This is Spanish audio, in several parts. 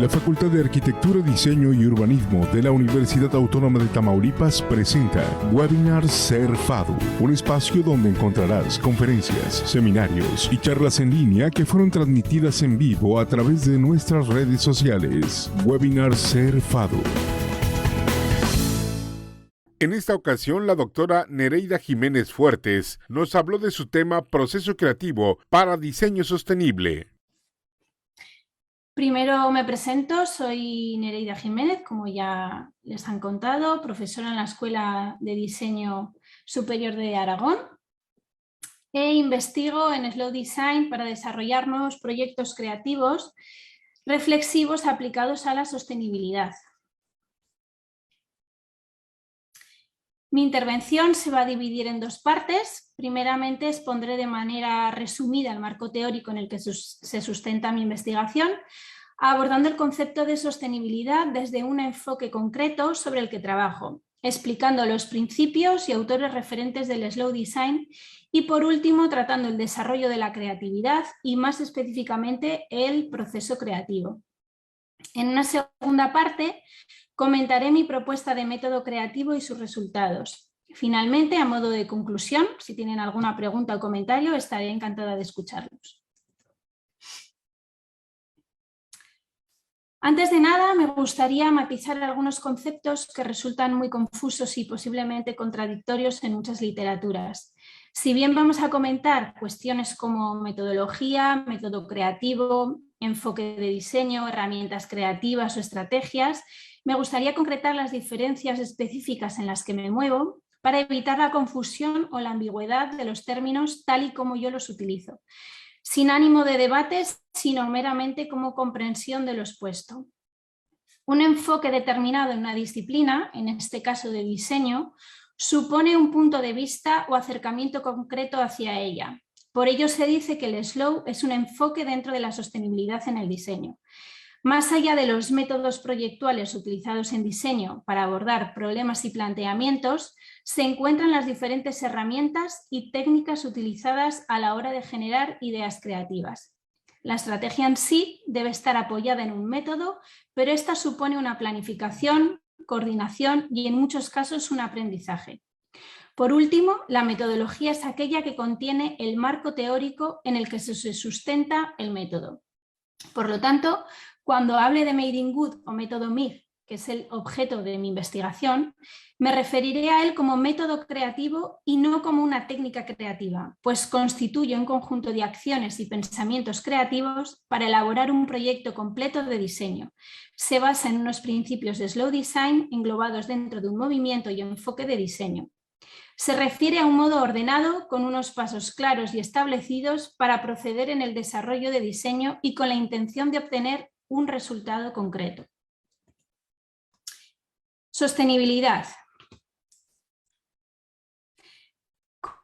La Facultad de Arquitectura, Diseño y Urbanismo de la Universidad Autónoma de Tamaulipas presenta Webinar Ser FADU, un espacio donde encontrarás conferencias, seminarios y charlas en línea que fueron transmitidas en vivo a través de nuestras redes sociales. Webinar Ser FADU. En esta ocasión, la doctora Nereida Jiménez Fuertes nos habló de su tema Proceso Creativo para Diseño Sostenible. Primero me presento, soy Nereida Jiménez, como ya les han contado, profesora en la Escuela de Diseño Superior de Aragón. Investigo en Slow Design para desarrollar nuevos proyectos creativos reflexivos aplicados a la sostenibilidad. Mi intervención se va a dividir en dos partes. Primeramente expondré de manera resumida el marco teórico en el que se sustenta mi investigación, abordando el concepto de sostenibilidad desde un enfoque concreto sobre el que trabajo, explicando los principios y autores referentes del Slow Design y, por último, tratando el desarrollo de la creatividad y, más específicamente, el proceso creativo. En una segunda parte, comentaré mi propuesta de método creativo y sus resultados. Finalmente, a modo de conclusión, si tienen alguna pregunta o comentario, estaré encantada de escucharlos. Antes de nada, me gustaría matizar algunos conceptos que resultan muy confusos y posiblemente contradictorios en muchas literaturas. Si bien vamos a comentar cuestiones como metodología, método creativo, enfoque de diseño, herramientas creativas o estrategias, me gustaría concretar las diferencias específicas en las que me muevo para evitar la confusión o la ambigüedad de los términos tal y como yo los utilizo, sin ánimo de debate, sino meramente como comprensión de lo expuesto. Un enfoque determinado en una disciplina, en este caso de diseño, supone un punto de vista o acercamiento concreto hacia ella. Por ello se dice que el Slow es un enfoque dentro de la sostenibilidad en el diseño. Más allá de los métodos proyectuales utilizados en diseño para abordar problemas y planteamientos, se encuentran las diferentes herramientas y técnicas utilizadas a la hora de generar ideas creativas. La estrategia en sí debe estar apoyada en un método, pero esta supone una planificación, coordinación y en muchos casos un aprendizaje. Por último, la metodología es aquella que contiene el marco teórico en el que se sustenta el método. Por lo tanto, cuando hable de Made in Wood o método MIG, que es el objeto de mi investigación, me referiré a él como método creativo y no como una técnica creativa, pues constituye un conjunto de acciones y pensamientos creativos para elaborar un proyecto completo de diseño. Se basa en unos principios de Slow Design englobados dentro de un movimiento y enfoque de diseño. Se refiere a un modo ordenado con unos pasos claros y establecidos para proceder en el desarrollo de diseño y con la intención de obtener un resultado concreto. Sostenibilidad.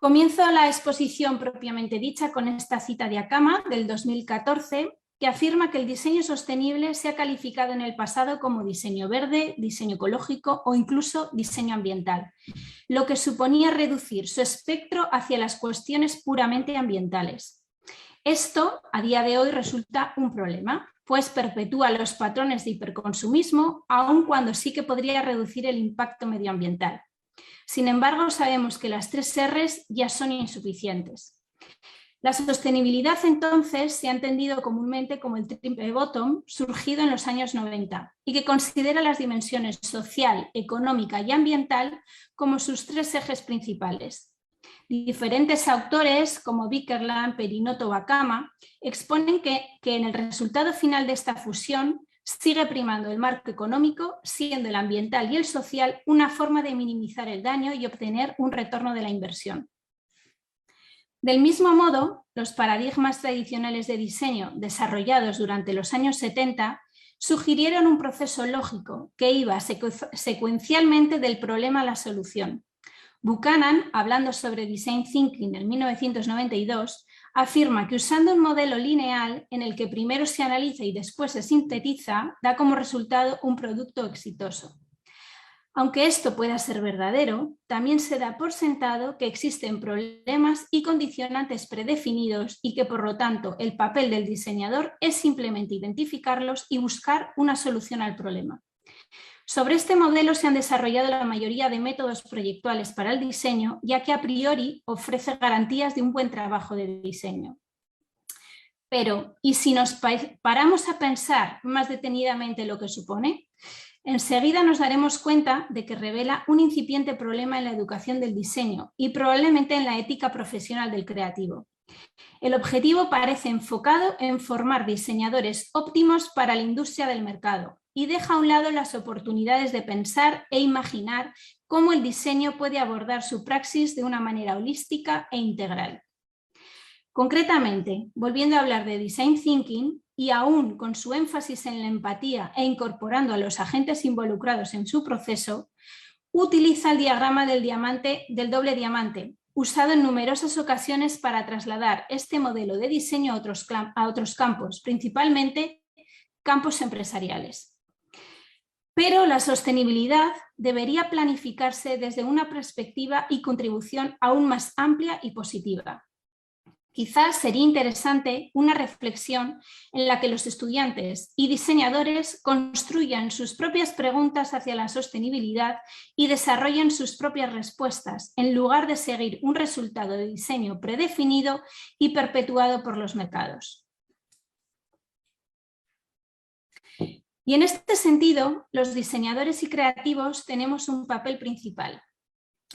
Comienzo la exposición propiamente dicha con esta cita de Akama del 2014 que afirma que el diseño sostenible se ha calificado en el pasado como diseño verde, diseño ecológico o incluso diseño ambiental, lo que suponía reducir su espectro hacia las cuestiones puramente ambientales. Esto, a día de hoy, resulta un problema, pues perpetúa los patrones de hiperconsumismo, aun cuando sí que podría reducir el impacto medioambiental. Sin embargo, sabemos que las 3 R's ya son insuficientes. La sostenibilidad, entonces, se ha entendido comúnmente como el triple bottom surgido en los años 90 y que considera las dimensiones social, económica y ambiental como sus 3 ejes principales. Diferentes autores como Vickerland, Perinoto o Akama exponen que en el resultado final de esta fusión sigue primando el marco económico, siendo el ambiental y el social una forma de minimizar el daño y obtener un retorno de la inversión. Del mismo modo, los paradigmas tradicionales de diseño desarrollados durante los años 70 sugirieron un proceso lógico que iba secuencialmente del problema a la solución. Buchanan, hablando sobre Design Thinking en 1992, afirma que usando un modelo lineal en el que primero se analiza y después se sintetiza, da como resultado un producto exitoso. Aunque esto pueda ser verdadero, también se da por sentado que existen problemas y condicionantes predefinidos y que, por lo tanto, el papel del diseñador es simplemente identificarlos y buscar una solución al problema. Sobre este modelo se han desarrollado la mayoría de métodos proyectuales para el diseño, ya que a priori ofrece garantías de un buen trabajo de diseño. Pero, ¿y si nos paramos a pensar más detenidamente lo que supone? Enseguida nos daremos cuenta de que revela un incipiente problema en la educación del diseño y probablemente en la ética profesional del creativo. El objetivo parece enfocado en formar diseñadores óptimos para la industria del mercado y deja a un lado las oportunidades de pensar e imaginar cómo el diseño puede abordar su praxis de una manera holística e integral. Concretamente, volviendo a hablar de Design Thinking, y aún con su énfasis en la empatía e incorporando a los agentes involucrados en su proceso, utiliza el diagrama del doble diamante, usado en numerosas ocasiones para trasladar este modelo de diseño a otros campos, principalmente campos empresariales. Pero la sostenibilidad debería planificarse desde una perspectiva y contribución aún más amplia y positiva. Quizás sería interesante una reflexión en la que los estudiantes y diseñadores construyan sus propias preguntas hacia la sostenibilidad y desarrollen sus propias respuestas, en lugar de seguir un resultado de diseño predefinido y perpetuado por los mercados. Y en este sentido, los diseñadores y creativos tenemos un papel principal.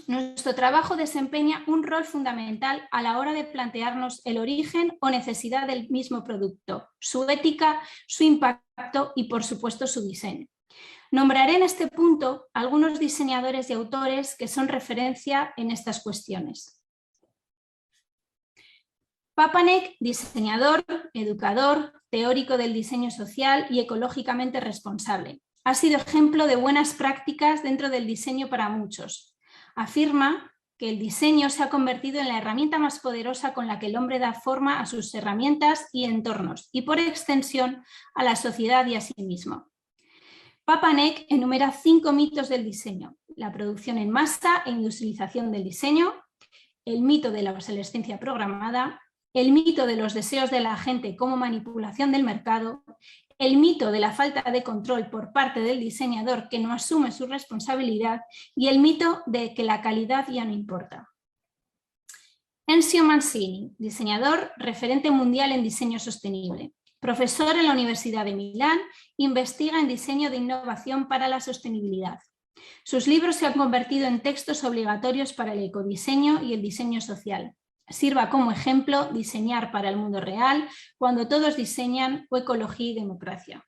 Nuestro trabajo desempeña un rol fundamental a la hora de plantearnos el origen o necesidad del mismo producto, su ética, su impacto y, por supuesto, su diseño. Nombraré en este punto algunos diseñadores y autores que son referencia en estas cuestiones. Papanek, diseñador, educador, teórico del diseño social y ecológicamente responsable. Ha sido ejemplo de buenas prácticas dentro del diseño para muchos. Afirma que el diseño se ha convertido en la herramienta más poderosa con la que el hombre da forma a sus herramientas y entornos y, por extensión, a la sociedad y a sí mismo. Papanek enumera 5 mitos del diseño: la producción en masa e industrialización del diseño, el mito de la obsolescencia programada, el mito de los deseos de la gente como manipulación del mercado, el mito de la falta de control por parte del diseñador que no asume su responsabilidad y el mito de que la calidad ya no importa. Enzio Mancini, diseñador, referente mundial en diseño sostenible. Profesor en la Universidad de Milán, investiga en diseño de innovación para la sostenibilidad. Sus libros se han convertido en textos obligatorios para el ecodiseño y el diseño social. Sirva como ejemplo diseñar para el mundo real, cuando todos diseñan, o ecología y democracia.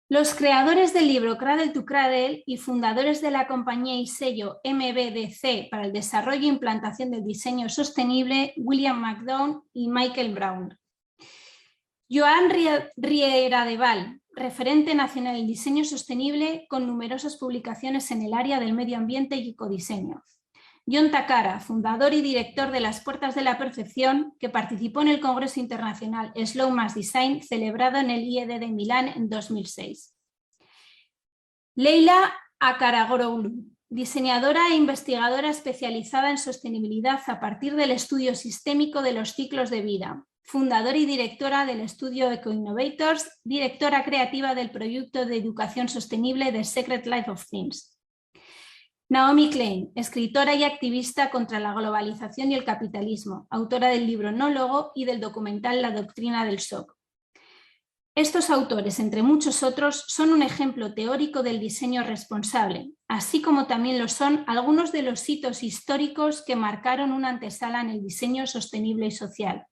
Los creadores del libro Cradle to Cradle y fundadores de la compañía y sello MBDC para el desarrollo e implantación del diseño sostenible, William McDown y Michael Brown. Joan Riera de Val, referente nacional en diseño sostenible con numerosas publicaciones en el área del medio ambiente y ecodiseño. John Takara, fundador y director de Las Puertas de la Percepción, que participó en el Congreso Internacional Slow Mass Design, celebrado en el IED de Milán en 2006. Leila Akaragoglu, diseñadora e investigadora especializada en sostenibilidad a partir del estudio sistémico de los ciclos de vida, fundadora y directora del estudio Eco-Innovators, directora creativa del proyecto de educación sostenible The Secret Life of Things. Naomi Klein, escritora y activista contra la globalización y el capitalismo, autora del libro No Logo y del documental La Doctrina del Shock. Estos autores, entre muchos otros, son un ejemplo teórico del diseño responsable, así como también lo son algunos de los hitos históricos que marcaron una antesala en el diseño sostenible y social.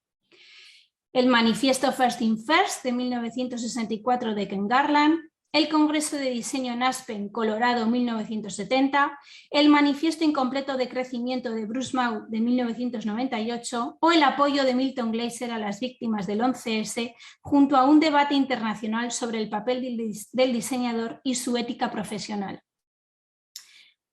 El Manifiesto First in First de 1964 de Ken Garland, el Congreso de Diseño en Aspen, Colorado, 1970, el Manifiesto Incompleto de Crecimiento de Bruce Mau de 1998 o el apoyo de Milton Glaser a las víctimas del 11S junto a un debate internacional sobre el papel del diseñador y su ética profesional.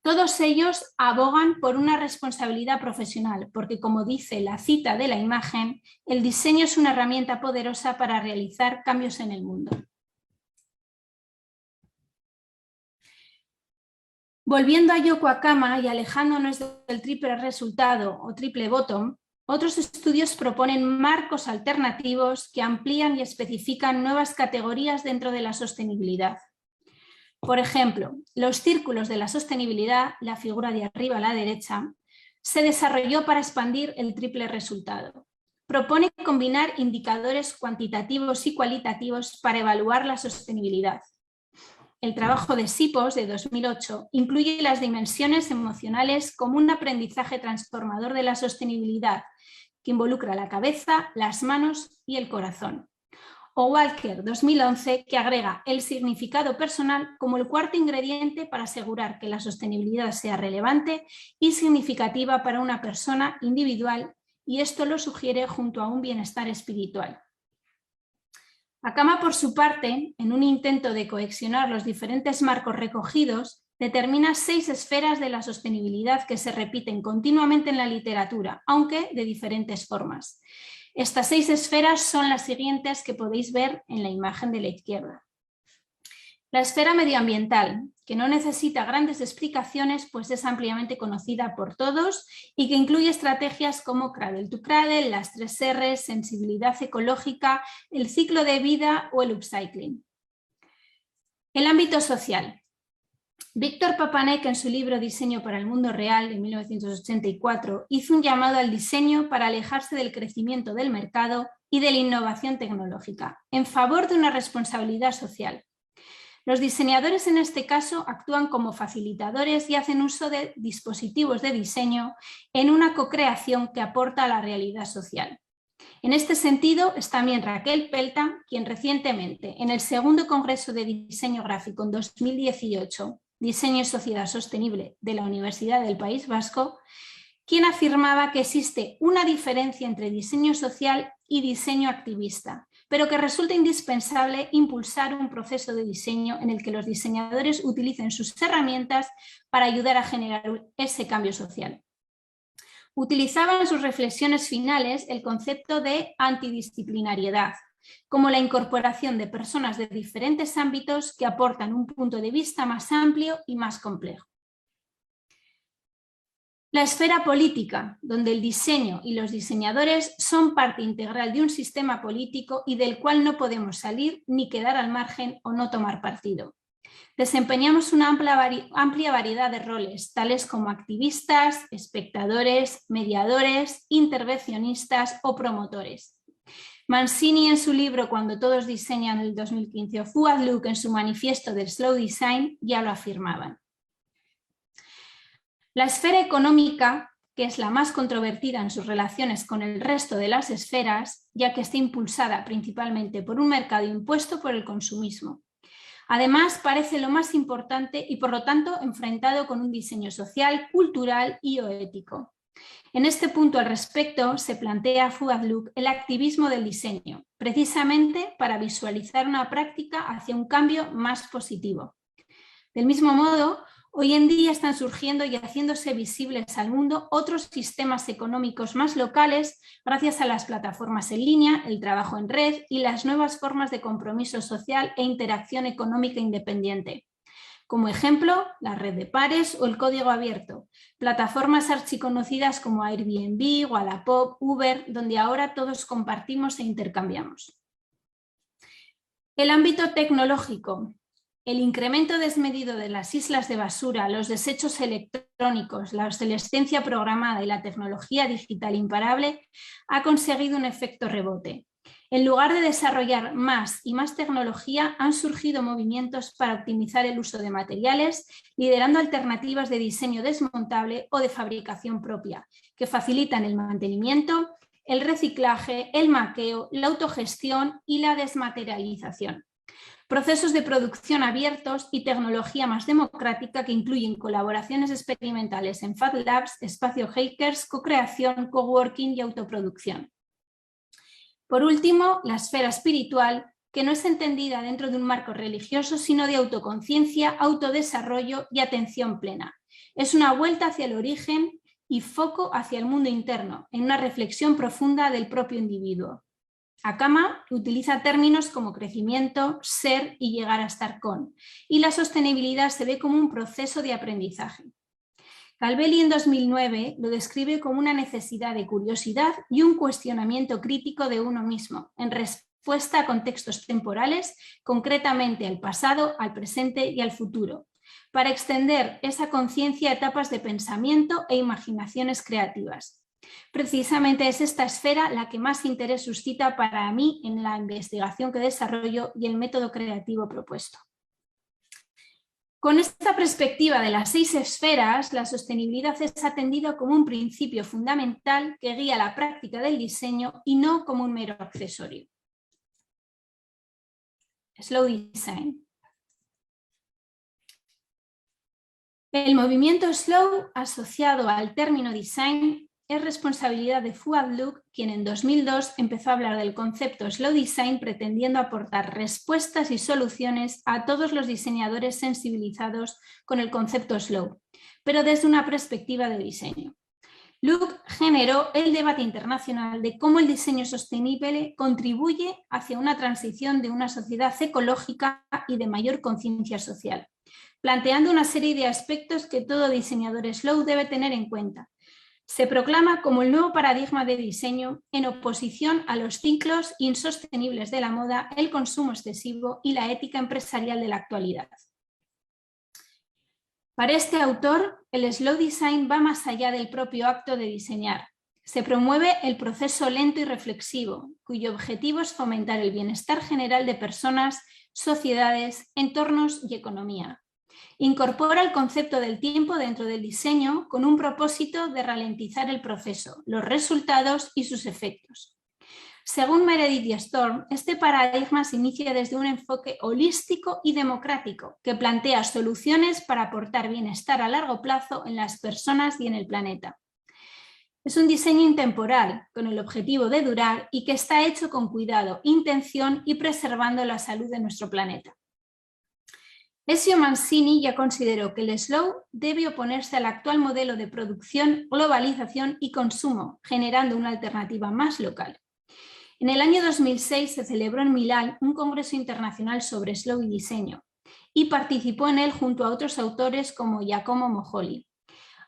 Todos ellos abogan por una responsabilidad profesional, porque como dice la cita de la imagen, el diseño es una herramienta poderosa para realizar cambios en el mundo. Volviendo a Yoko Akama y alejándonos del triple resultado o triple bottom, otros estudios proponen marcos alternativos que amplían y especifican nuevas categorías dentro de la sostenibilidad. Por ejemplo, los círculos de la sostenibilidad, la figura de arriba a la derecha, se desarrolló para expandir el triple resultado. Propone combinar indicadores cuantitativos y cualitativos para evaluar la sostenibilidad. El trabajo de Sipos, de 2008, incluye las dimensiones emocionales como un aprendizaje transformador de la sostenibilidad, que involucra la cabeza, las manos y el corazón. O Walker, 2011, que agrega el significado personal como el cuarto ingrediente para asegurar que la sostenibilidad sea relevante y significativa para una persona individual, y esto lo sugiere junto a un bienestar espiritual. Akama, por su parte, en un intento de cohesionar los diferentes marcos recogidos, determina 6 esferas de la sostenibilidad que se repiten continuamente en la literatura, aunque de diferentes formas. Estas 6 esferas son las siguientes que podéis ver en la imagen de la izquierda. La esfera medioambiental, que no necesita grandes explicaciones, pues es ampliamente conocida por todos y que incluye estrategias como Cradle to Cradle, las 3 R's, sensibilidad ecológica, el ciclo de vida o el upcycling. El ámbito social. Víctor Papanek, en su libro Diseño para el mundo real, de 1984, hizo un llamado al diseño para alejarse del crecimiento del mercado y de la innovación tecnológica, en favor de una responsabilidad social. Los diseñadores en este caso actúan como facilitadores y hacen uso de dispositivos de diseño en una co-creación que aporta a la realidad social. En este sentido es también Raquel Pelta, quien recientemente en el segundo Congreso de Diseño Gráfico en 2018, Diseño y Sociedad Sostenible de la Universidad del País Vasco, quien afirmaba que existe una diferencia entre diseño social y diseño activista, pero que resulta indispensable impulsar un proceso de diseño en el que los diseñadores utilicen sus herramientas para ayudar a generar ese cambio social. Utilizaba en sus reflexiones finales el concepto de antidisciplinariedad, como la incorporación de personas de diferentes ámbitos que aportan un punto de vista más amplio y más complejo. La esfera política, donde el diseño y los diseñadores son parte integral de un sistema político y del cual no podemos salir ni quedar al margen o no tomar partido. Desempeñamos una amplia variedad de roles, tales como activistas, espectadores, mediadores, intervencionistas o promotores. Mancini, en su libro Cuando todos diseñan, del 2015, o Fuad Luke, en su manifiesto del Slow Design, ya lo afirmaban. La esfera económica, que es la más controvertida en sus relaciones con el resto de las esferas, ya que está impulsada principalmente por un mercado impuesto por el consumismo. Además, parece lo más importante y, por lo tanto, enfrentado con un diseño social, cultural y o ético. En este punto al respecto se plantea Fuad Luke el activismo del diseño, precisamente para visualizar una práctica hacia un cambio más positivo. Del mismo modo, hoy en día están surgiendo y haciéndose visibles al mundo otros sistemas económicos más locales gracias a las plataformas en línea, el trabajo en red y las nuevas formas de compromiso social e interacción económica independiente. Como ejemplo, la red de pares o el código abierto, plataformas archiconocidas como Airbnb, Wallapop, Uber, donde ahora todos compartimos e intercambiamos. El ámbito tecnológico. El incremento desmedido de las islas de basura, los desechos electrónicos, la obsolescencia programada y la tecnología digital imparable ha conseguido un efecto rebote. En lugar de desarrollar más y más tecnología, han surgido movimientos para optimizar el uso de materiales, liderando alternativas de diseño desmontable o de fabricación propia, que facilitan el mantenimiento, el reciclaje, el maqueo, la autogestión y la desmaterialización. Procesos de producción abiertos y tecnología más democrática que incluyen colaboraciones experimentales en Fab Labs, espacio hackers, co-creación, coworking y autoproducción. Por último, la esfera espiritual, que no es entendida dentro de un marco religioso, sino de autoconciencia, autodesarrollo y atención plena. Es una vuelta hacia el origen y foco hacia el mundo interno, en una reflexión profunda del propio individuo. Akama utiliza términos como crecimiento, ser y llegar a estar con, y la sostenibilidad se ve como un proceso de aprendizaje. Calvelli en 2009 lo describe como una necesidad de curiosidad y un cuestionamiento crítico de uno mismo, en respuesta a contextos temporales, concretamente al pasado, al presente y al futuro, para extender esa conciencia a etapas de pensamiento e imaginaciones creativas. Precisamente es esta esfera la que más interés suscita para mí en la investigación que desarrollo y el método creativo propuesto. Con esta perspectiva de las 6 esferas, la sostenibilidad es atendida como un principio fundamental que guía la práctica del diseño y no como un mero accesorio. Slow Design. El movimiento slow asociado al término design es responsabilidad de Fuad Luke, quien en 2002 empezó a hablar del concepto slow design pretendiendo aportar respuestas y soluciones a todos los diseñadores sensibilizados con el concepto slow, pero desde una perspectiva de diseño. Luke generó el debate internacional de cómo el diseño sostenible contribuye hacia una transición de una sociedad ecológica y de mayor conciencia social, planteando una serie de aspectos que todo diseñador slow debe tener en cuenta. Se proclama como el nuevo paradigma de diseño en oposición a los ciclos insostenibles de la moda, el consumo excesivo y la ética empresarial de la actualidad. Para este autor, el slow design va más allá del propio acto de diseñar. Se promueve el proceso lento y reflexivo, cuyo objetivo es fomentar el bienestar general de personas, sociedades, entornos y economía. Incorpora el concepto del tiempo dentro del diseño con un propósito de ralentizar el proceso, los resultados y sus efectos. Según Meredith y Storm, este paradigma se inicia desde un enfoque holístico y democrático que plantea soluciones para aportar bienestar a largo plazo en las personas y en el planeta. Es un diseño intemporal, con el objetivo de durar y que está hecho con cuidado, intención y preservando la salud de nuestro planeta. Ezio Mancini ya consideró que el slow debe oponerse al actual modelo de producción, globalización y consumo, generando una alternativa más local. En el año 2006 se celebró en Milán un congreso internacional sobre slow y diseño y participó en él junto a otros autores como Giacomo Mojoli.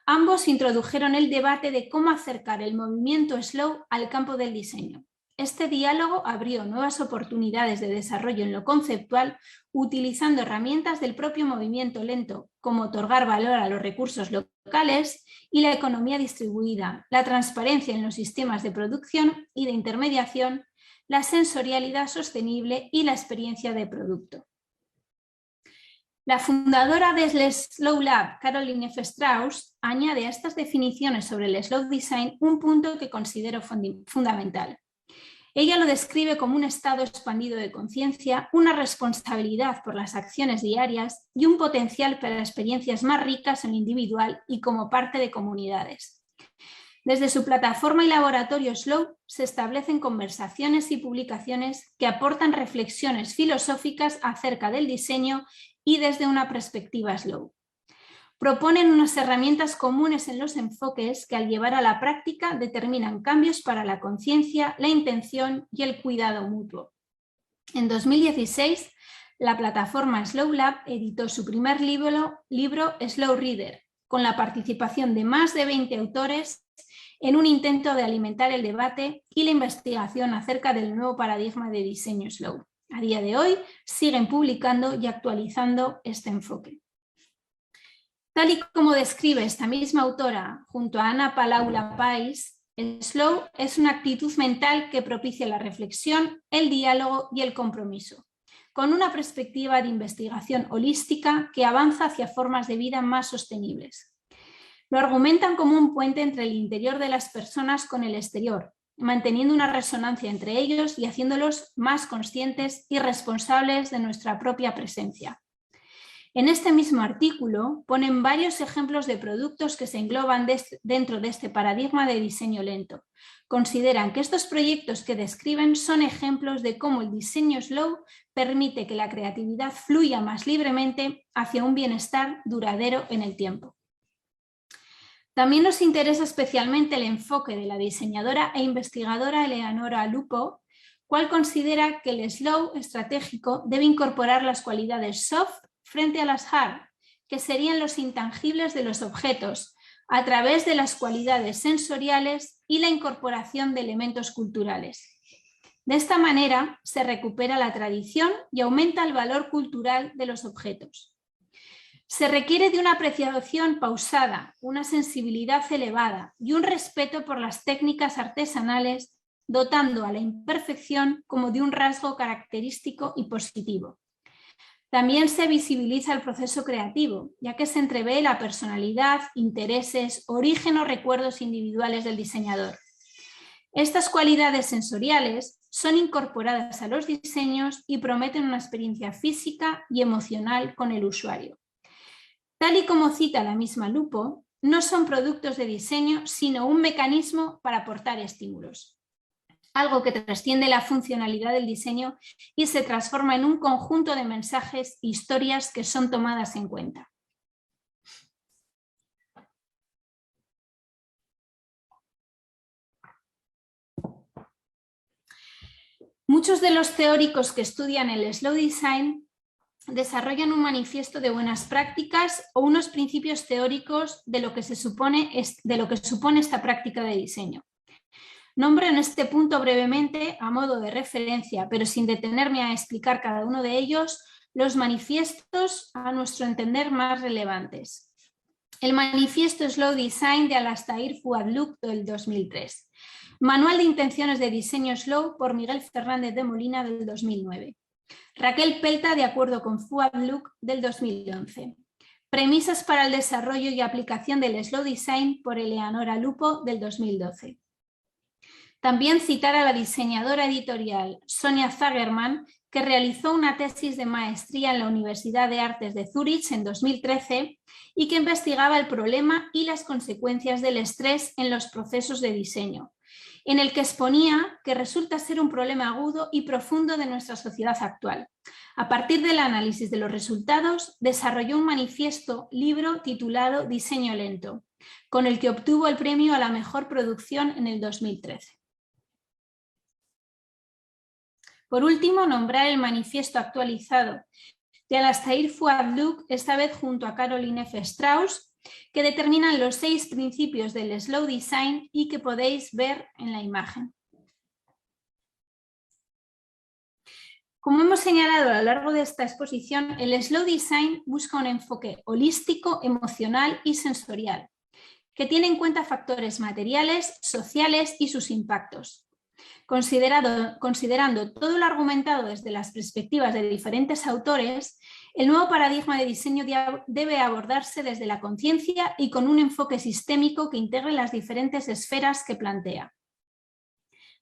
Ambos introdujeron el debate de cómo acercar el movimiento slow al campo del diseño. Este diálogo abrió nuevas oportunidades de desarrollo en lo conceptual utilizando herramientas del propio movimiento lento, como otorgar valor a los recursos locales y la economía distribuida, la transparencia en los sistemas de producción y de intermediación, la sensorialidad sostenible y la experiencia de producto. La fundadora del Slow Lab, Caroline F. Strauss, añade a estas definiciones sobre el slow design un punto que considero fundamental. Ella lo describe como un estado expandido de conciencia, una responsabilidad por las acciones diarias y un potencial para experiencias más ricas en lo individual y como parte de comunidades. Desde su plataforma y laboratorio Slow se establecen conversaciones y publicaciones que aportan reflexiones filosóficas acerca del diseño y desde una perspectiva Slow. Proponen unas herramientas comunes en los enfoques que al llevar a la práctica determinan cambios para la conciencia, la intención y el cuidado mutuo. En 2016, la plataforma Slow Lab editó su primer libro Slow Reader, con la participación de más de 20 autores en un intento de alimentar el debate y la investigación acerca del nuevo paradigma de diseño Slow. A día de hoy siguen publicando y actualizando este enfoque. Tal y como describe esta misma autora junto a Ana Paula Pais, el slow es una actitud mental que propicia la reflexión, el diálogo y el compromiso, con una perspectiva de investigación holística que avanza hacia formas de vida más sostenibles. Lo argumentan como un puente entre el interior de las personas con el exterior, manteniendo una resonancia entre ellos y haciéndolos más conscientes y responsables de nuestra propia presencia. En este mismo artículo ponen varios ejemplos de productos que se engloban dentro de este paradigma de diseño lento. Consideran que estos proyectos que describen son ejemplos de cómo el diseño slow permite que la creatividad fluya más libremente hacia un bienestar duradero en el tiempo. También nos interesa especialmente el enfoque de la diseñadora e investigadora Eleonora Lupo, cual considera que el slow estratégico debe incorporar las cualidades soft frente a las hard, que serían los intangibles de los objetos, a través de las cualidades sensoriales y la incorporación de elementos culturales. De esta manera se recupera la tradición y aumenta el valor cultural de los objetos. Se requiere de una apreciación pausada, una sensibilidad elevada y un respeto por las técnicas artesanales, dotando a la imperfección como de un rasgo característico y positivo. También se visibiliza el proceso creativo, ya que se entrevé la personalidad, intereses, origen o recuerdos individuales del diseñador. Estas cualidades sensoriales son incorporadas a los diseños y prometen una experiencia física y emocional con el usuario. Tal y como cita la misma Lupo, no son productos de diseño, sino un mecanismo para aportar estímulos. Algo que trasciende la funcionalidad del diseño y se transforma en un conjunto de mensajes e historias que son tomadas en cuenta. Muchos de los teóricos que estudian el slow design desarrollan un manifiesto de buenas prácticas o unos principios teóricos de lo que supone esta práctica de diseño. Nombro en este punto brevemente, a modo de referencia, pero sin detenerme a explicar cada uno de ellos, los manifiestos a nuestro entender más relevantes. El manifiesto Slow Design de Alastair Fuad-Luke del 2003. Manual de Intenciones de Diseño Slow por Miguel Fernández de Molina del 2009. Raquel Pelta de acuerdo con Fuad-Luke del 2011. Premisas para el desarrollo y aplicación del Slow Design por Eleonora Lupo del 2012. También citar a la diseñadora editorial Sonia Zagerman, que realizó una tesis de maestría en la Universidad de Artes de Zúrich en 2013 y que investigaba el problema y las consecuencias del estrés en los procesos de diseño, en el que exponía que resulta ser un problema agudo y profundo de nuestra sociedad actual. A partir del análisis de los resultados, desarrolló un manifiesto libro titulado Diseño Lento, con el que obtuvo el premio a la mejor producción en el 2013. Por último, nombrar el manifiesto actualizado de Alastair Fuad-Luke, esta vez junto a Caroline F. Strauss, que determinan los 6 principios del Slow Design y que podéis ver en la imagen. Como hemos señalado a lo largo de esta exposición, el Slow Design busca un enfoque holístico, emocional y sensorial, que tiene en cuenta factores materiales, sociales y sus impactos. Considerando todo lo argumentado desde las perspectivas de diferentes autores, el nuevo paradigma de diseño debe abordarse desde la conciencia y con un enfoque sistémico que integre las diferentes esferas que plantea.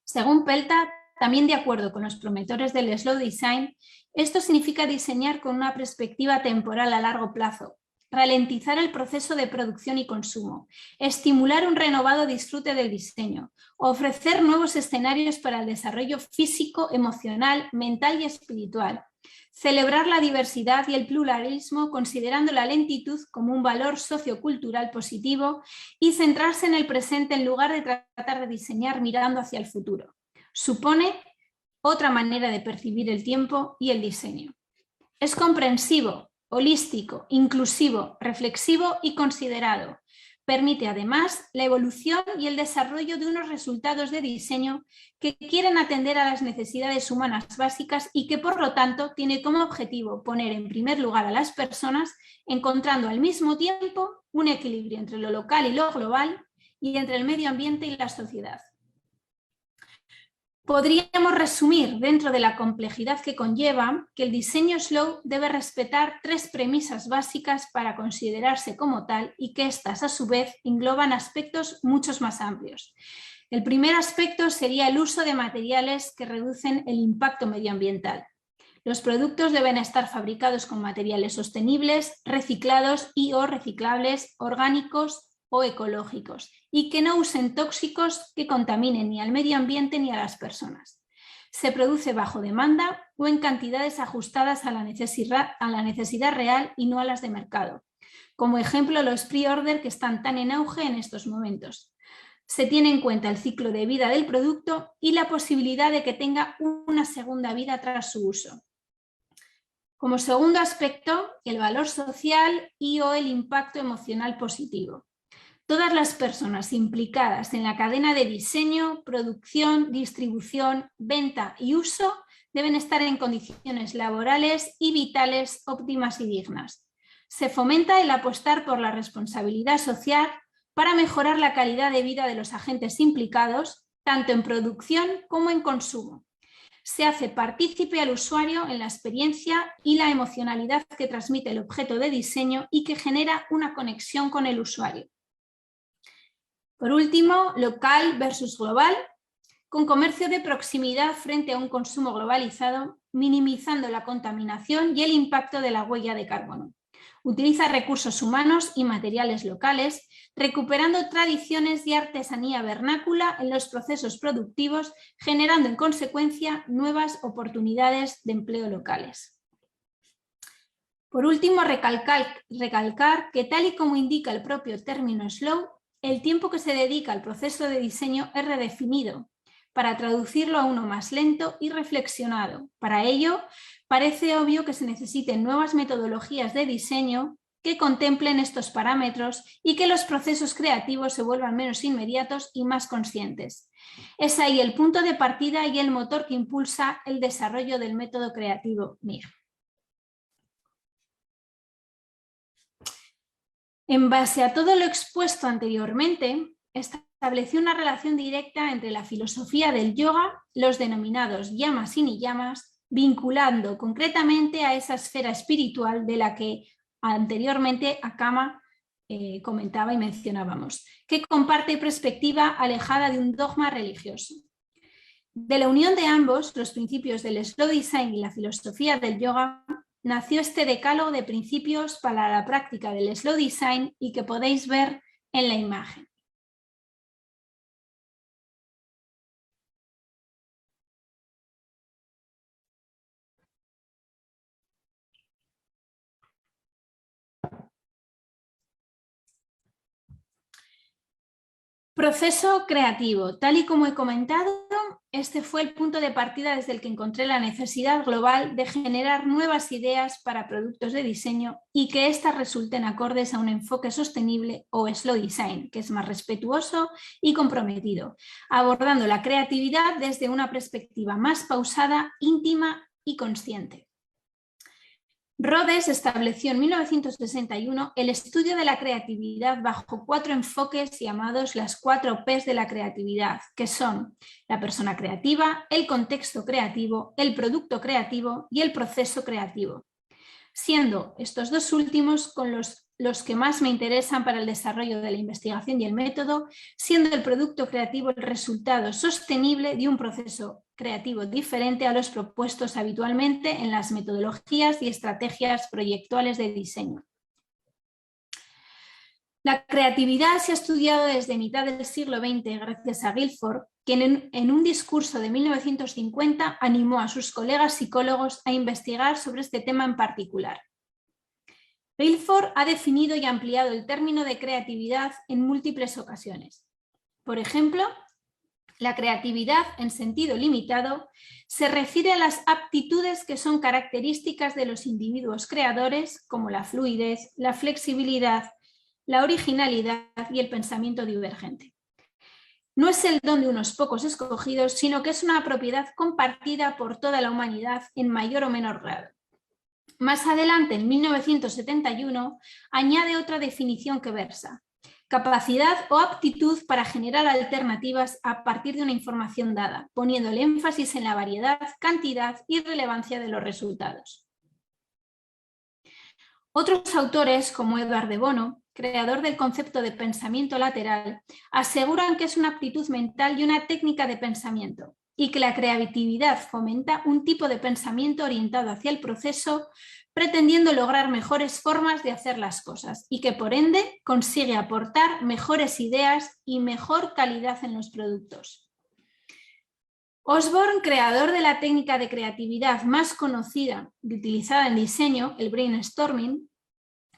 Según Pelta, también de acuerdo con los promotores del Slow Design, esto significa diseñar con una perspectiva temporal a largo plazo, ralentizar el proceso de producción y consumo, estimular un renovado disfrute del diseño, ofrecer nuevos escenarios para el desarrollo físico, emocional, mental y espiritual, celebrar la diversidad y el pluralismo considerando la lentitud como un valor sociocultural positivo y centrarse en el presente en lugar de tratar de diseñar mirando hacia el futuro. Supone otra manera de percibir el tiempo y el diseño. Es comprensivo, holístico, inclusivo, reflexivo y considerado. Permite además la evolución y el desarrollo de unos resultados de diseño que quieren atender a las necesidades humanas básicas y que por lo tanto tiene como objetivo poner en primer lugar a las personas, encontrando al mismo tiempo un equilibrio entre lo local y lo global y entre el medio ambiente y la sociedad. Podríamos resumir dentro de la complejidad que conlleva que el diseño slow debe respetar 3 premisas básicas para considerarse como tal y que éstas a su vez engloban aspectos muchos más amplios. El primer aspecto sería el uso de materiales que reducen el impacto medioambiental. Los productos deben estar fabricados con materiales sostenibles, reciclados y o reciclables, orgánicos o ecológicos y que no usen tóxicos que contaminen ni al medio ambiente ni a las personas. Se produce bajo demanda o en cantidades ajustadas a la necesidad real y no a las de mercado. Como ejemplo, los pre-order que están tan en auge en estos momentos. Se tiene en cuenta el ciclo de vida del producto y la posibilidad de que tenga una segunda vida tras su uso. Como segundo aspecto, el valor social y/o el impacto emocional positivo. Todas las personas implicadas en la cadena de diseño, producción, distribución, venta y uso deben estar en condiciones laborales y vitales óptimas y dignas. Se fomenta el apostar por la responsabilidad social para mejorar la calidad de vida de los agentes implicados, tanto en producción como en consumo. Se hace partícipe al usuario en la experiencia y la emocionalidad que transmite el objeto de diseño y que genera una conexión con el usuario. Por último, local versus global, con comercio de proximidad frente a un consumo globalizado, minimizando la contaminación y el impacto de la huella de carbono. Utiliza recursos humanos y materiales locales, recuperando tradiciones y artesanía vernácula en los procesos productivos, generando en consecuencia nuevas oportunidades de empleo locales. Por último, recalcar que, tal y como indica el propio término slow, el tiempo que se dedica al proceso de diseño es redefinido para traducirlo a uno más lento y reflexionado. Para ello, parece obvio que se necesiten nuevas metodologías de diseño que contemplen estos parámetros y que los procesos creativos se vuelvan menos inmediatos y más conscientes. Es ahí el punto de partida y el motor que impulsa el desarrollo del método creativo MIG. En base a todo lo expuesto anteriormente, estableció una relación directa entre la filosofía del yoga, los denominados yamas y niyamas, vinculando concretamente a esa esfera espiritual de la que anteriormente Akama comentaba y mencionábamos, que comparte perspectiva alejada de un dogma religioso. De la unión de ambos, los principios del slow design y la filosofía del yoga, nació este decálogo de principios para la práctica del slow design y que podéis ver en la imagen. Proceso creativo. Tal y como he comentado, este fue el punto de partida desde el que encontré la necesidad global de generar nuevas ideas para productos de diseño y que éstas resulten acordes a un enfoque sostenible o slow design, que es más respetuoso y comprometido, abordando la creatividad desde una perspectiva más pausada, íntima y consciente. Rhodes estableció en 1961 el estudio de la creatividad bajo 4 enfoques llamados las 4 P's de la creatividad, que son la persona creativa, el contexto creativo, el producto creativo y el proceso creativo, siendo estos dos últimos con los que más me interesan para el desarrollo de la investigación y el método, siendo el producto creativo el resultado sostenible de un proceso creativo diferente a los propuestos habitualmente en las metodologías y estrategias proyectuales de diseño. La creatividad se ha estudiado desde mitad del siglo XX gracias a Guilford, quien en un discurso de 1950 animó a sus colegas psicólogos a investigar sobre este tema en particular. Guilford ha definido y ampliado el término de creatividad en múltiples ocasiones. Por ejemplo, la creatividad en sentido limitado se refiere a las aptitudes que son características de los individuos creadores, como la fluidez, la flexibilidad, la originalidad y el pensamiento divergente. No es el don de unos pocos escogidos, sino que es una propiedad compartida por toda la humanidad en mayor o menor grado. Más adelante, en 1971, añade otra definición que versa: capacidad o aptitud para generar alternativas a partir de una información dada, poniendo el énfasis en la variedad, cantidad y relevancia de los resultados. Otros autores, como Edward de Bono, creador del concepto de pensamiento lateral, aseguran que es una aptitud mental y una técnica de pensamiento, y que la creatividad fomenta un tipo de pensamiento orientado hacia el proceso, pretendiendo lograr mejores formas de hacer las cosas y que por ende consigue aportar mejores ideas y mejor calidad en los productos. Osborne, creador de la técnica de creatividad más conocida y utilizada en diseño, el brainstorming,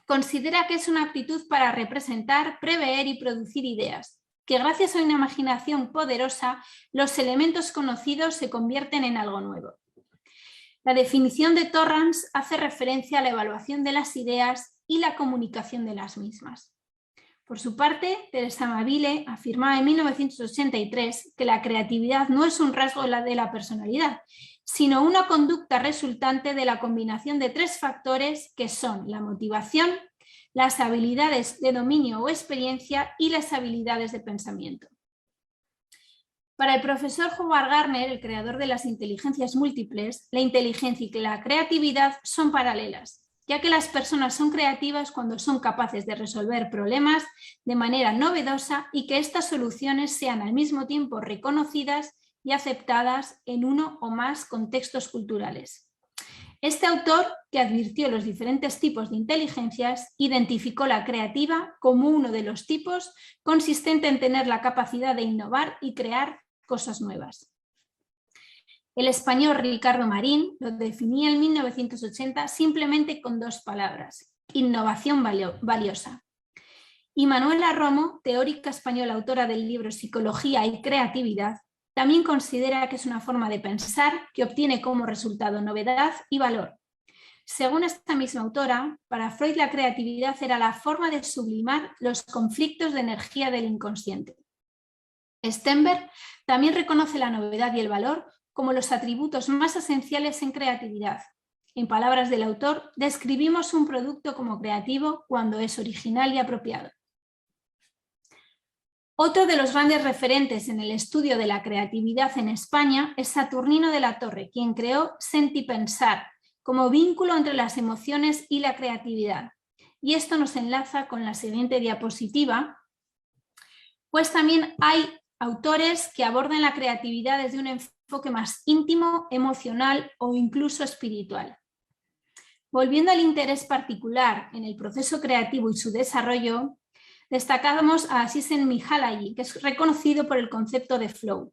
considera que es una aptitud para representar, prever y producir ideas, que gracias a una imaginación poderosa los elementos conocidos se convierten en algo nuevo. La definición de Torrance hace referencia a la evaluación de las ideas y la comunicación de las mismas. Por su parte, Teresa Amabile afirmaba en 1983 que la creatividad no es un rasgo de la personalidad, sino una conducta resultante de la combinación de 3 factores que son la motivación, las habilidades de dominio o experiencia y las habilidades de pensamiento. Para el profesor Howard Gardner, el creador de las inteligencias múltiples, la inteligencia y la creatividad son paralelas, ya que las personas son creativas cuando son capaces de resolver problemas de manera novedosa y que estas soluciones sean al mismo tiempo reconocidas y aceptadas en uno o más contextos culturales. Este autor, que advirtió los diferentes tipos de inteligencias, identificó la creativa como uno de los tipos, consistente en tener la capacidad de innovar y crear cosas nuevas. El español Ricardo Marín lo definía en 1980 simplemente con 2 palabras: innovación valiosa. Y Manuela Romo, teórica española autora del libro Psicología y Creatividad, también considera que es una forma de pensar que obtiene como resultado novedad y valor. Según esta misma autora, para Freud la creatividad era la forma de sublimar los conflictos de energía del inconsciente. Stenberg también reconoce la novedad y el valor como los atributos más esenciales en creatividad. En palabras del autor, describimos un producto como creativo cuando es original y apropiado. Otro de los grandes referentes en el estudio de la creatividad en España es Saturnino de la Torre, quien creó Sentipensar como vínculo entre las emociones y la creatividad. Y esto nos enlaza con la siguiente diapositiva, pues también hay autores que abordan la creatividad desde un enfoque más íntimo, emocional o incluso espiritual. Volviendo al interés particular en el proceso creativo y su desarrollo, destacamos a Csikszentmihalyi, que es reconocido por el concepto de flow.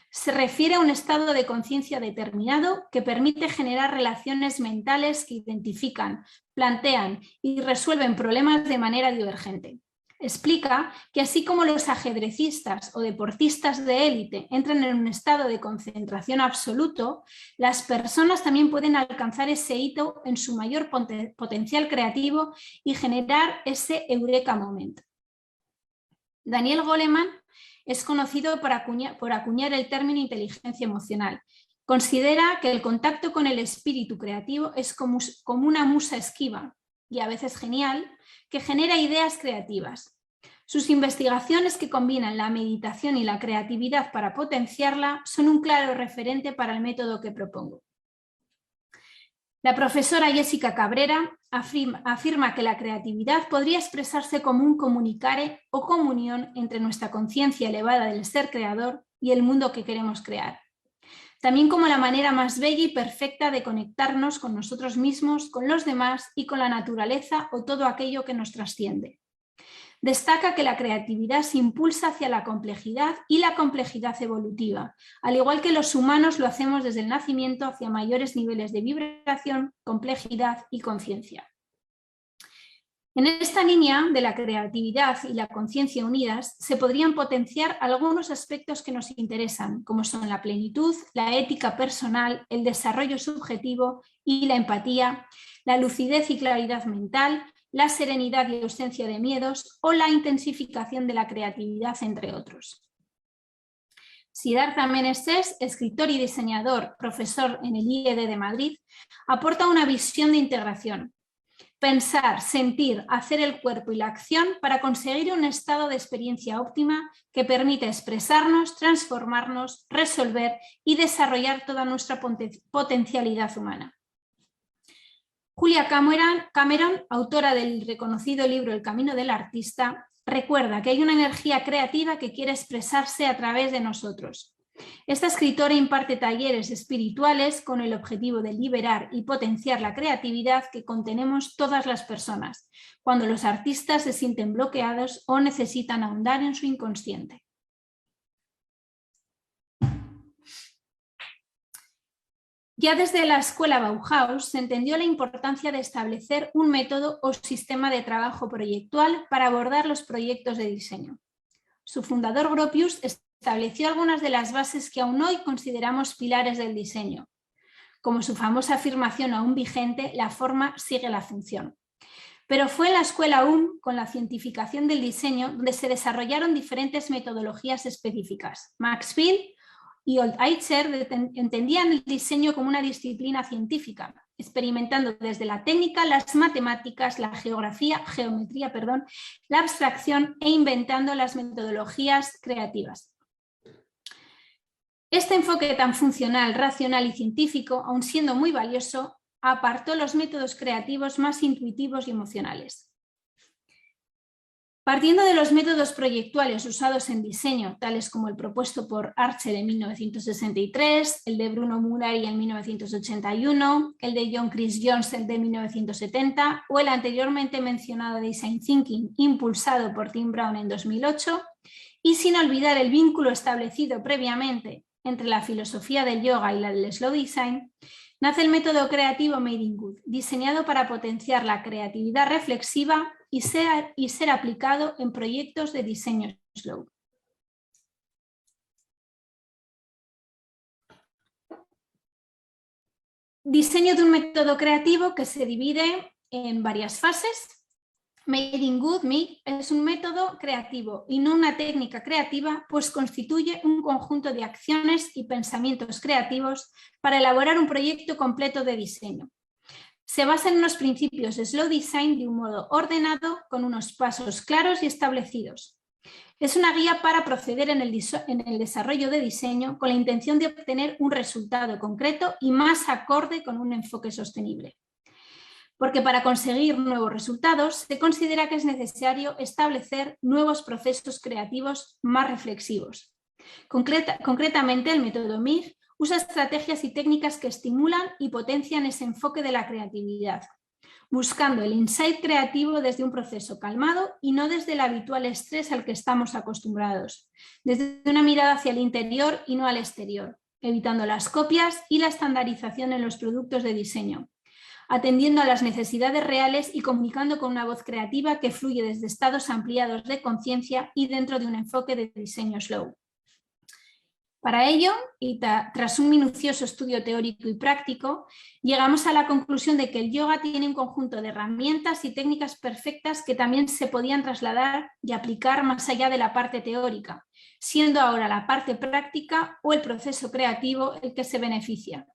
Se refiere a un estado de conciencia determinado que permite generar relaciones mentales que identifican, plantean y resuelven problemas de manera divergente. Explica que así como los ajedrecistas o deportistas de élite entran en un estado de concentración absoluto, las personas también pueden alcanzar ese hito en su mayor potencial creativo y generar ese eureka moment. Daniel Goleman es conocido por acuñar el término inteligencia emocional. Considera que el contacto con el espíritu creativo es como una musa esquiva y a veces genial que genera ideas creativas. Sus investigaciones, que combinan la meditación y la creatividad para potenciarla, son un claro referente para el método que propongo. La profesora Jessica Cabrera afirma que la creatividad podría expresarse como un comunicare o comunión entre nuestra conciencia elevada del ser creador y el mundo que queremos crear. También como la manera más bella y perfecta de conectarnos con nosotros mismos, con los demás y con la naturaleza o todo aquello que nos trasciende. Destaca que la creatividad se impulsa hacia la complejidad y la complejidad evolutiva, al igual que los humanos lo hacemos desde el nacimiento hacia mayores niveles de vibración, complejidad y conciencia. En esta línea de la creatividad y la conciencia unidas se podrían potenciar algunos aspectos que nos interesan, como son la plenitud, la ética personal, el desarrollo subjetivo y la empatía, la lucidez y claridad mental, la serenidad y ausencia de miedos o la intensificación de la creatividad, entre otros. Siddhartha Menesés, escritor y diseñador, profesor en el IED de Madrid, aporta una visión de integración. Pensar, sentir, hacer el cuerpo y la acción para conseguir un estado de experiencia óptima que permite expresarnos, transformarnos, resolver y desarrollar toda nuestra potencialidad humana. Julia Cameron, autora del reconocido libro El camino del artista, recuerda que hay una energía creativa que quiere expresarse a través de nosotros. Esta escritora imparte talleres espirituales con el objetivo de liberar y potenciar la creatividad que contenemos todas las personas, cuando los artistas se sienten bloqueados o necesitan ahondar en su inconsciente. Ya desde la escuela Bauhaus se entendió la importancia de establecer un método o sistema de trabajo proyectual para abordar los proyectos de diseño. su fundador Gropius estableció algunas de las bases que aún hoy consideramos pilares del diseño. Como su famosa afirmación aún vigente, la forma sigue la función. Pero fue en la escuela con la cientificación del diseño, donde se desarrollaron diferentes metodologías específicas. Maxfield y Old-Eicher entendían el diseño como una disciplina científica, experimentando desde la técnica, las matemáticas, la geometría, la abstracción e inventando las metodologías creativas. Este enfoque tan funcional, racional y científico, aun siendo muy valioso, apartó los métodos creativos más intuitivos y emocionales. Partiendo de los métodos proyectuales usados en diseño, tales como el propuesto por Archer en 1963, el de Bruno Murray en 1981, el de John Chris Jones de 1970 o el anteriormente mencionado Design Thinking impulsado por Tim Brown en 2008, y sin olvidar el vínculo establecido previamente entre la filosofía del yoga y la del slow design, nace el método creativo Made in Good, diseñado para potenciar la creatividad reflexiva y ser aplicado en proyectos de diseño slow. Diseño de un método creativo que se divide en varias fases. Made in Good es un método creativo y no una técnica creativa, pues constituye un conjunto de acciones y pensamientos creativos para elaborar un proyecto completo de diseño. Se basa en unos principios de slow design de un modo ordenado, con unos pasos claros y establecidos. Es una guía para proceder en el desarrollo de diseño con la intención de obtener un resultado concreto y más acorde con un enfoque sostenible. Porque para conseguir nuevos resultados se considera que es necesario establecer nuevos procesos creativos más reflexivos. Concretamente, el método MIG usa estrategias y técnicas que estimulan y potencian ese enfoque de la creatividad, buscando el insight creativo desde un proceso calmado y no desde el habitual estrés al que estamos acostumbrados, desde una mirada hacia el interior y no al exterior, evitando las copias y la estandarización en los productos de diseño, atendiendo a las necesidades reales y comunicando con una voz creativa que fluye desde estados ampliados de conciencia y dentro de un enfoque de diseño slow. Para ello, y tras un minucioso estudio teórico y práctico, llegamos a la conclusión de que el yoga tiene un conjunto de herramientas y técnicas perfectas que también se podían trasladar y aplicar más allá de la parte teórica, siendo ahora la parte práctica o el proceso creativo el que se beneficia.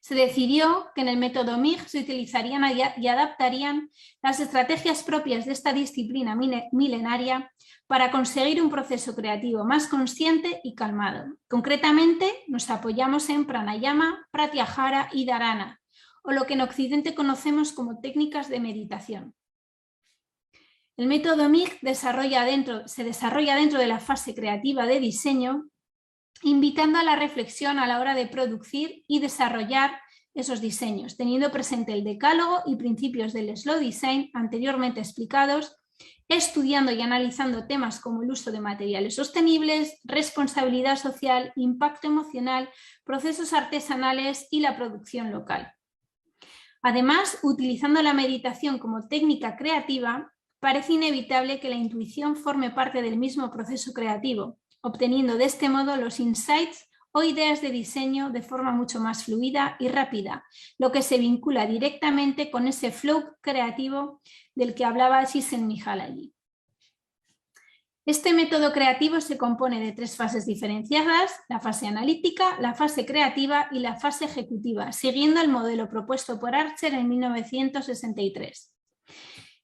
Se decidió que en el método MIG se utilizarían y adaptarían las estrategias propias de esta disciplina milenaria para conseguir un proceso creativo más consciente y calmado. Concretamente, nos apoyamos en pranayama, pratyahara y dharana, o lo que en Occidente conocemos como técnicas de meditación. El método MIG se desarrolla dentro de la fase creativa de diseño, invitando a la reflexión a la hora de producir y desarrollar esos diseños, teniendo presente el decálogo y principios del slow design anteriormente explicados, estudiando y analizando temas como el uso de materiales sostenibles, responsabilidad social, impacto emocional, procesos artesanales y la producción local. Además, utilizando la meditación como técnica creativa, parece inevitable que la intuición forme parte del mismo proceso creativo, obteniendo de este modo los insights o ideas de diseño de forma mucho más fluida y rápida, lo que se vincula directamente con ese flow creativo del que hablaba Csikszentmihalyi. Este método creativo se compone de 3 fases diferenciadas: la fase analítica, la fase creativa y la fase ejecutiva, siguiendo el modelo propuesto por Archer en 1963.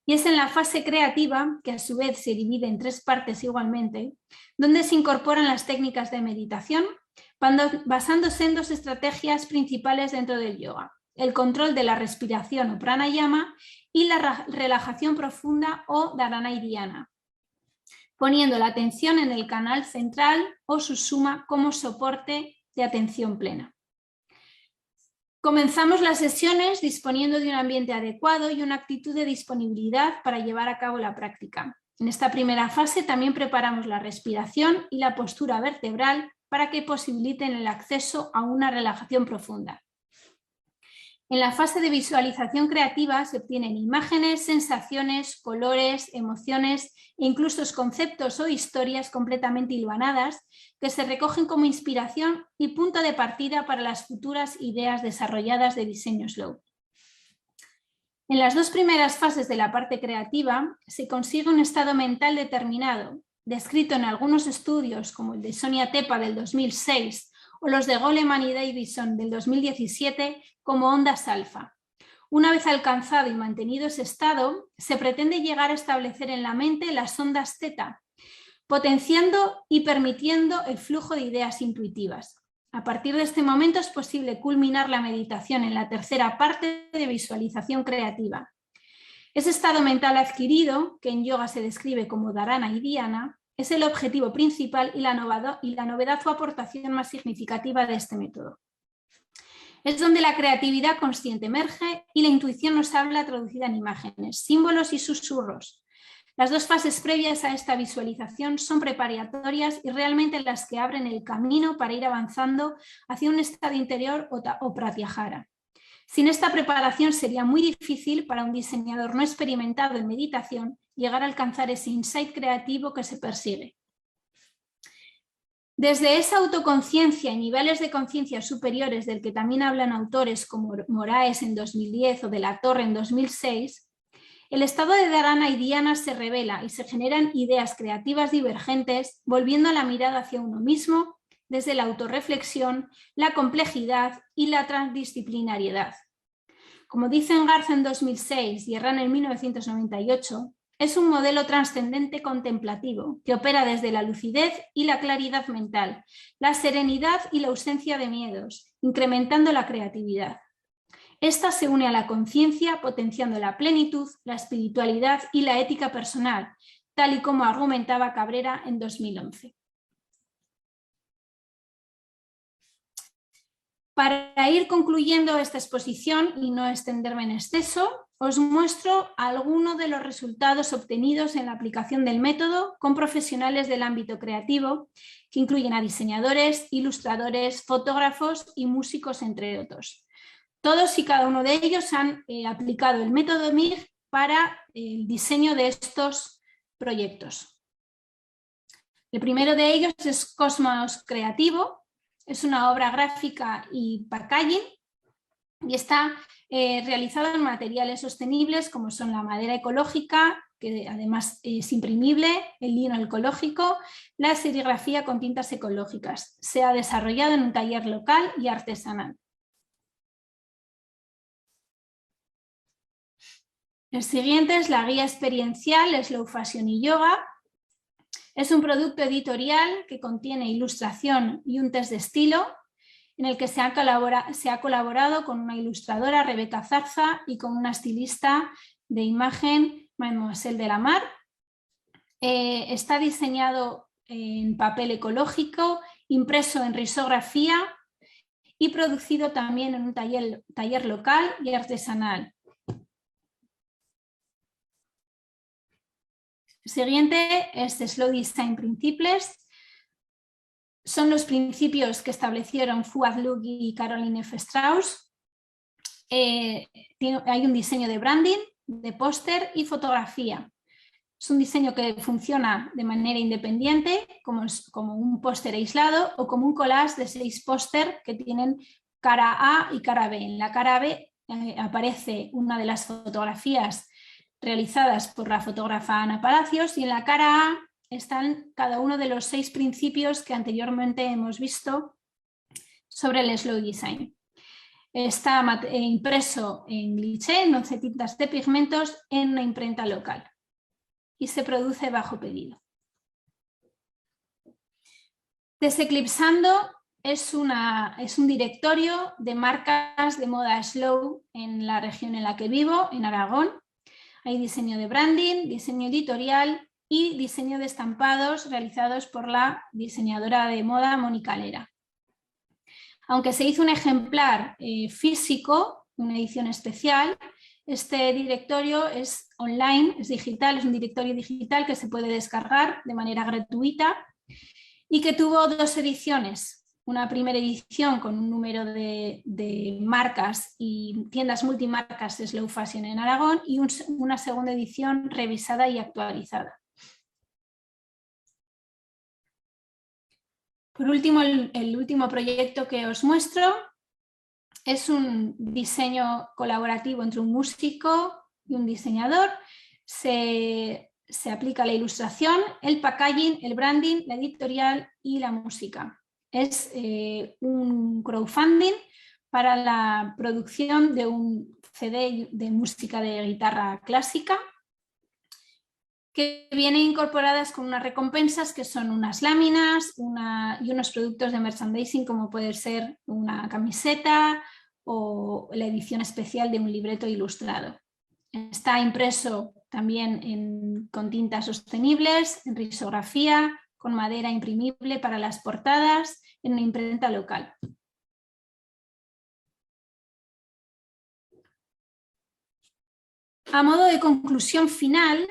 Y es en la fase creativa, que a su vez se divide en 3 partes igualmente, donde se incorporan las técnicas de meditación, basándose en 2 estrategias principales dentro del yoga: el control de la respiración o pranayama y la relajación profunda o dharana y dhyana, poniendo la atención en el canal central o sushumna como soporte de atención plena. Comenzamos las sesiones disponiendo de un ambiente adecuado y una actitud de disponibilidad para llevar a cabo la práctica. En esta primera fase también preparamos la respiración y la postura vertebral para que posibiliten el acceso a una relajación profunda. En la fase de visualización creativa se obtienen imágenes, sensaciones, colores, emociones e incluso conceptos o historias completamente hilvanadas que se recogen como inspiración y punto de partida para las futuras ideas desarrolladas de diseño slow. En las dos primeras fases de la parte creativa se consigue un estado mental determinado, descrito en algunos estudios como el de Sonia Tepa del 2006 o los de Goleman y Davison del 2017 como ondas alfa. Una vez alcanzado y mantenido ese estado, se pretende llegar a establecer en la mente las ondas θ, potenciando y permitiendo el flujo de ideas intuitivas. A partir de este momento es posible culminar la meditación en la tercera parte de visualización creativa. Ese estado mental adquirido, que en yoga se describe como dharana y dhyana, es el objetivo principal y la novedad o aportación más significativa de este método. Es donde la creatividad consciente emerge y la intuición nos habla traducida en imágenes, símbolos y susurros. Las dos fases previas a esta visualización son preparatorias y realmente las que abren el camino para ir avanzando hacia un estado interior o pratyahara. Sin esta preparación sería muy difícil para un diseñador no experimentado en meditación llegar a alcanzar ese insight creativo que se persigue. Desde esa autoconciencia y niveles de conciencia superiores del que también hablan autores como Moraes en 2010 o de la Torre en 2006, el estado de dharana y dhyana se revela y se generan ideas creativas divergentes, volviendo la mirada hacia uno mismo desde la autorreflexión, la complejidad y la transdisciplinariedad. Como dicen Garza en 2006 y Herrán en 1998, es un modelo trascendente contemplativo que opera desde la lucidez y la claridad mental, la serenidad y la ausencia de miedos, incrementando la creatividad. Esta se une a la conciencia, potenciando la plenitud, la espiritualidad y la ética personal, tal y como argumentaba Cabrera en 2011. Para ir concluyendo esta exposición y no extenderme en exceso, os muestro algunos de los resultados obtenidos en la aplicación del método con profesionales del ámbito creativo, que incluyen a diseñadores, ilustradores, fotógrafos y músicos, entre otros. Todos y cada uno de ellos han aplicado el método MIG para el diseño de estos proyectos. El primero de ellos es Cosmos Creativo. Es una obra gráfica y packaging y está realizado en materiales sostenibles como son la madera ecológica, que además es imprimible, el lino ecológico, la serigrafía con tintas ecológicas. Se ha desarrollado en un taller local y artesanal. El siguiente es la guía experiencial Slow Fashion y Yoga. Es un producto editorial que contiene ilustración y un test de estilo, en el que se ha colaborado con una ilustradora, Rebeca Zarza, y con una estilista de imagen, Mademoiselle de la Mar. Está diseñado en papel ecológico, impreso en risografía y producido también en un taller local y artesanal. El siguiente es Slow Design Principles. Son los principios que establecieron Fuad Luke y Caroline F. Strauss. Hay un diseño de branding, de póster y fotografía. Es un diseño que funciona de manera independiente, como un póster aislado o como un collage de 6 póster que tienen cara A y cara B. En la cara B aparece una de las fotografías realizadas por la fotógrafa Ana Palacios y en la cara A están cada uno de los 6 principios que anteriormente hemos visto sobre el Slow Design. Está impreso en cliché, en 11 tintas de pigmentos en una imprenta local y se produce bajo pedido. Deseclipsando es un directorio de marcas de moda slow en la región en la que vivo, en Aragón. Hay diseño de branding, diseño editorial y diseño de estampados realizados por la diseñadora de moda Mónica Lera. Aunque se hizo un ejemplar físico, una edición especial, este directorio es online, es digital, es un directorio digital que se puede descargar de manera gratuita y que tuvo 2 ediciones. una primera edición con un número de marcas y tiendas multimarcas de Slow Fashion en Aragón y una segunda edición revisada y actualizada. Por último, el último proyecto que os muestro es un diseño colaborativo entre un músico y un diseñador. Se aplica la ilustración, el packaging, el branding, la editorial y la música. Es un crowdfunding para la producción de un CD de música de guitarra clásica que viene incorporadas con unas recompensas que son unas láminas y unos productos de merchandising como puede ser una camiseta o la edición especial de un libreto ilustrado. Está impreso también con tintas sostenibles, en risografía, con madera imprimible para las portadas, en una imprenta local. A modo de conclusión final,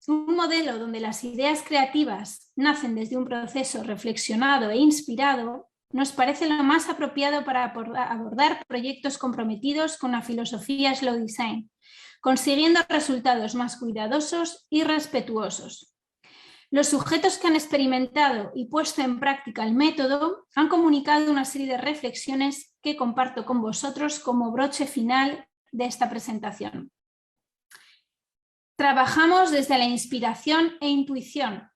un modelo donde las ideas creativas nacen desde un proceso reflexionado e inspirado nos parece lo más apropiado para abordar proyectos comprometidos con la filosofía Slow Design, consiguiendo resultados más cuidadosos y respetuosos. Los sujetos que han experimentado y puesto en práctica el método han comunicado una serie de reflexiones que comparto con vosotros como broche final de esta presentación. Trabajamos desde la inspiración e intuición.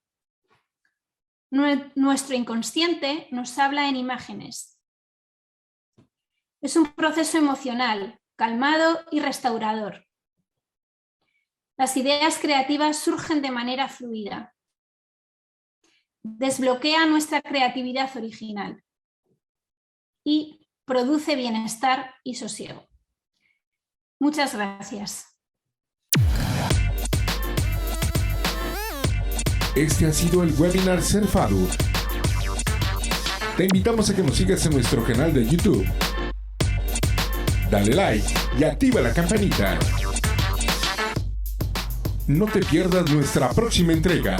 Nuestro inconsciente nos habla en imágenes. Es un proceso emocional, calmado y restaurador. Las ideas creativas surgen de manera fluida. Desbloquea nuestra creatividad original y produce bienestar y sosiego. Muchas gracias. Este ha sido el webinar Ser FADU. Te invitamos a que nos sigas en nuestro canal de YouTube. Dale like y activa la campanita. No te pierdas nuestra próxima entrega.